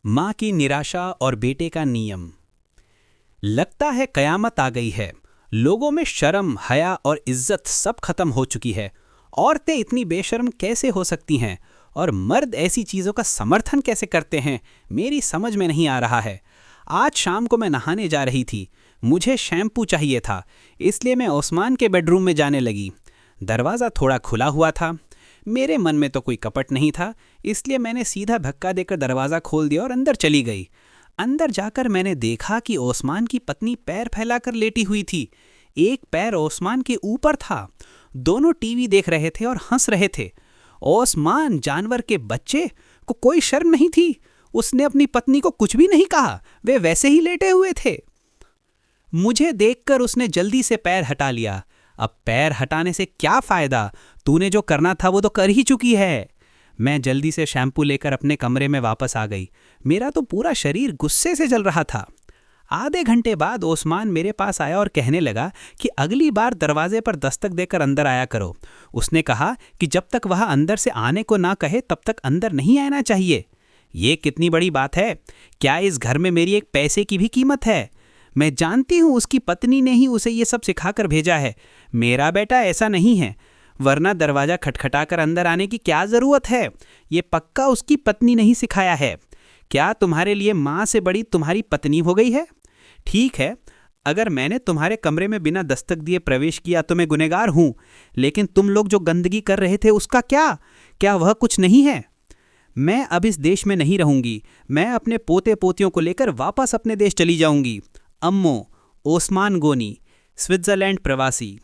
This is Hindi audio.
माँ की निराशा और बेटे का नियम। लगता है कयामत आ गई है। लोगों में शर्म, हया और इज्जत सब खत्म हो चुकी है। औरतें इतनी बेशर्म कैसे हो सकती हैं और मर्द ऐसी चीज़ों का समर्थन कैसे करते हैं, मेरी समझ में नहीं आ रहा है। आज शाम को मैं नहाने जा रही थी। मुझे शैम्पू चाहिए था, इसलिए मैं ओस्मान के बेडरूम में जाने लगी। दरवाज़ा थोड़ा खुला हुआ था। मेरे मन में तो कोई कपट नहीं था, इसलिए मैंने सीधा धक्का देकर दरवाज़ा खोल दिया और अंदर चली गई। अंदर जाकर मैंने देखा कि ओस्मान की पत्नी पैर फैलाकर लेटी हुई थी। एक पैर ओस्मान के ऊपर था। दोनों टीवी देख रहे थे और हंस रहे थे। ओस्मान जानवर के बच्चे को कोई शर्म नहीं थी। उसने अपनी पत्नी को कुछ भी नहीं कहा, वे वैसे ही लेटे हुए थे। मुझे देखकर उसने जल्दी से पैर हटा लिया। अब पैर हटाने से क्या फायदा, तूने जो करना था वो तो कर ही चुकी है। मैं जल्दी से शैम्पू लेकर अपने कमरे में वापस आ गई। मेरा तो पूरा शरीर गुस्से से जल रहा था। आधे घंटे बाद ओस्मान मेरे पास आया और कहने लगा कि अगली बार दरवाजे पर दस्तक देकर अंदर आया करो। उसने कहा कि जब तक वह अंदर से आने को ना कहे तब तक अंदर नहीं आना चाहिए। ये कितनी बड़ी बात है। क्या इस घर में मेरी एक पैसे की भी कीमत है? मैं जानती हूँ उसकी पत्नी ने ही उसे ये सब सिखाकर भेजा है। मेरा बेटा ऐसा नहीं है, वरना दरवाज़ा खटखटाकर अंदर आने की क्या ज़रूरत है? ये पक्का उसकी पत्नी ने ही सिखाया है। क्या तुम्हारे लिए माँ से बड़ी तुम्हारी पत्नी हो गई है? ठीक है, अगर मैंने तुम्हारे कमरे में बिना दस्तक दिए प्रवेश किया तो मैं गुनहगार हूँ, लेकिन तुम लोग जो गंदगी कर रहे थे उसका क्या? क्या वह कुछ नहीं है? मैं अब इस देश में नहीं रहूँगी। मैं अपने पोते पोतियों को लेकर वापस अपने देश चली जाऊँगी। अम्मो, ओस्मान गोनी, स्विट्ज़रलैंड प्रवासी।